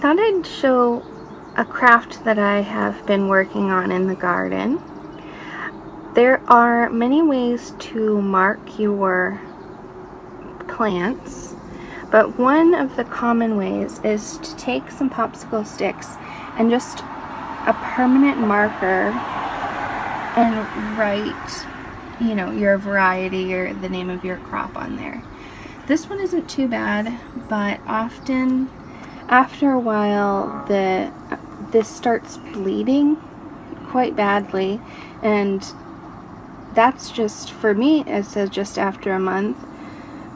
thought I'd show a craft that I have been working on in the garden. There are many ways to mark your plants, but one of the common ways is to take some popsicle sticks and just a permanent marker and write, your variety or the name of your crop on there. This one isn't too bad, but often after a while this starts bleeding quite badly, and that's just, for me, it says just after a month,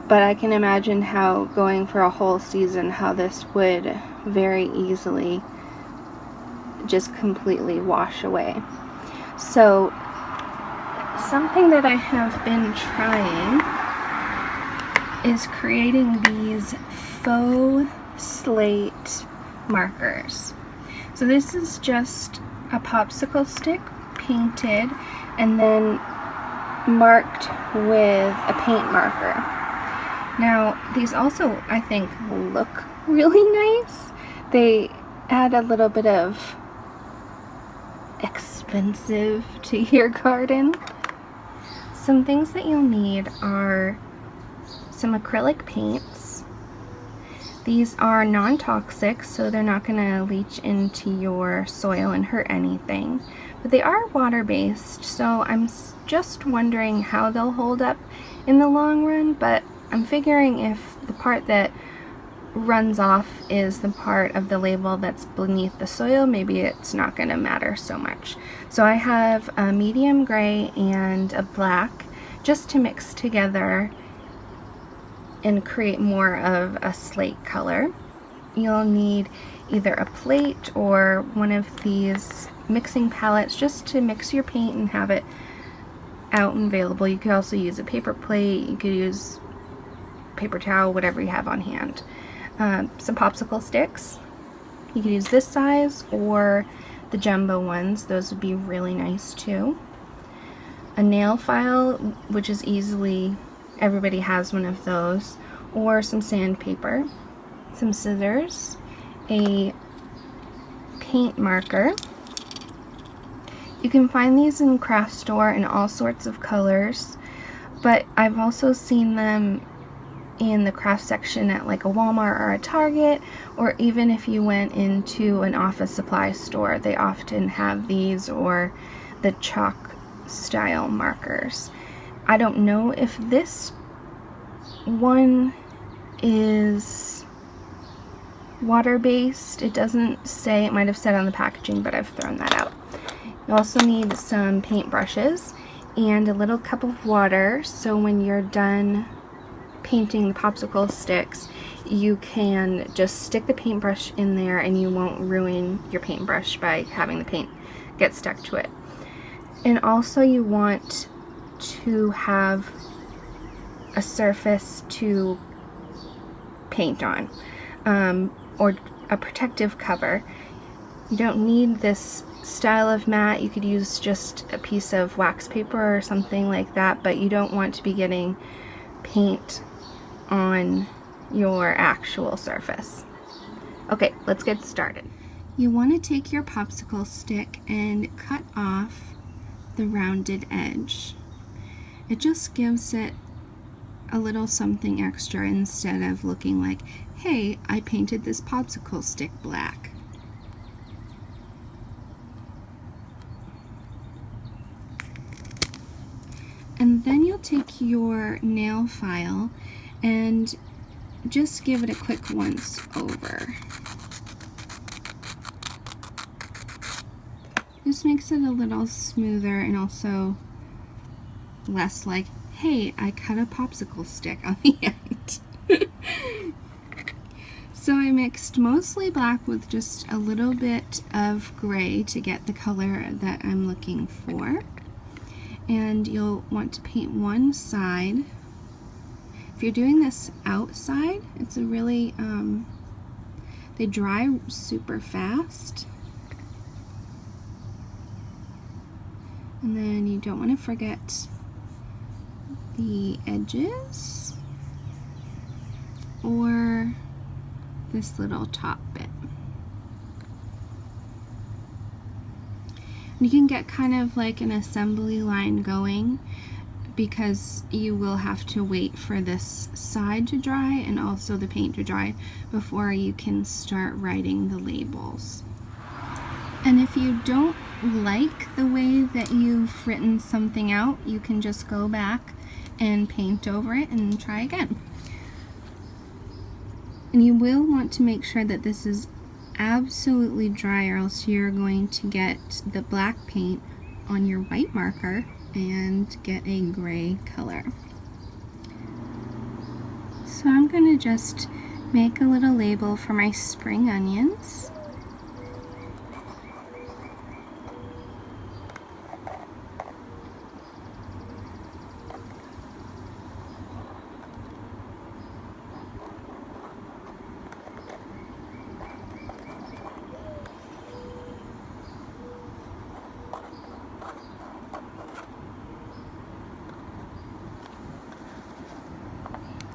but I can imagine how going for a whole season, how this would very easily just completely wash away. So something that I have been trying is creating these faux slate markers. So this is just a popsicle stick painted and then marked with a paint marker. Now these also, I think, look really nice. They add a little bit of expensive to your garden. Some things that you'll need are some acrylic paints. These are non-toxic, so they're not going to leach into your soil and hurt anything. But they are water-based, so I'm just wondering how they'll hold up in the long run, but I'm figuring if the part that runs off is the part of the label that's beneath the soil, maybe it's not going to matter so much. So I have a medium gray and a black just to mix together and create more of a slate color. You'll need either a plate or one of these mixing palettes just to mix your paint and have it out and available. You could also use a paper plate, you could use paper towel, whatever you have on hand. Some popsicle sticks. You could use this size or the jumbo ones. Those would be really nice too. A nail file, which is easily, everybody has one of those, or some sandpaper, some scissors, a paint marker. You can find these in craft store in all sorts of colors, but I've also seen them in the craft section at like a Walmart or a Target, or even if you went into an office supply store, they often have these, or the chalk style markers. I don't know if this one is water-based. It doesn't say, it might have said on the packaging, but I've thrown that out. You also need some paint brushes and a little cup of water, so when you're done painting the popsicle sticks, you can just stick the paintbrush in there and you won't ruin your paintbrush by having the paint get stuck to it. And also you want to have a surface to paint on, or a protective cover. You don't need this style of mat. You could use just a piece of wax paper or something like that, but you don't want to be getting paint on your actual surface. Okay, let's get started. You want to take your popsicle stick and cut off the rounded edge. It just gives it a little something extra instead of looking like, hey, I painted this popsicle stick black. And then you'll take your nail file and just give it a quick once over. This makes it a little smoother and also less like, hey, I cut a popsicle stick on the end. So I mixed mostly black with just a little bit of gray to get the color that I'm looking for. And you'll want to paint one side. If you're doing this outside, it's a really, they dry super fast. And then you don't want to forget the edges or this little top bit. You can get kind of like an assembly line going because you will have to wait for this side to dry and also the paint to dry before you can start writing the labels. And if you don't like the way that you've written something out, you can just go back and paint over it and try again. And you will want to make sure that this is absolutely dry, or else you're going to get the black paint on your white marker and get a gray color. So I'm going to just make a little label for my spring onions.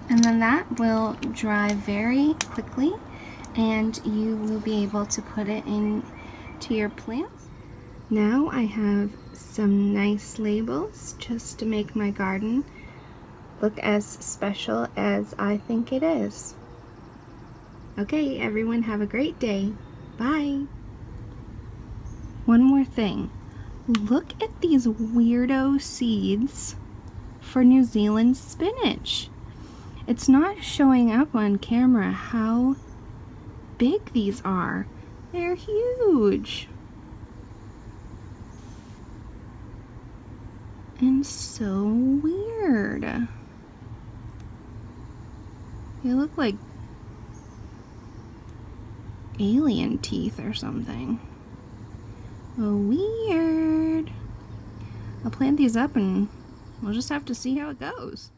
And then that will dry very quickly and you will be able to put it into your plants. Now I have some nice labels just to make my garden look as special as I think it is. Okay, everyone, have a great day. Bye. One more thing. Look at these weirdo seeds for New Zealand spinach. It's not showing up on camera how big these are. They're huge. And so weird. They look like alien teeth or something. Oh, weird. I'll plant these up and we'll just have to see how it goes.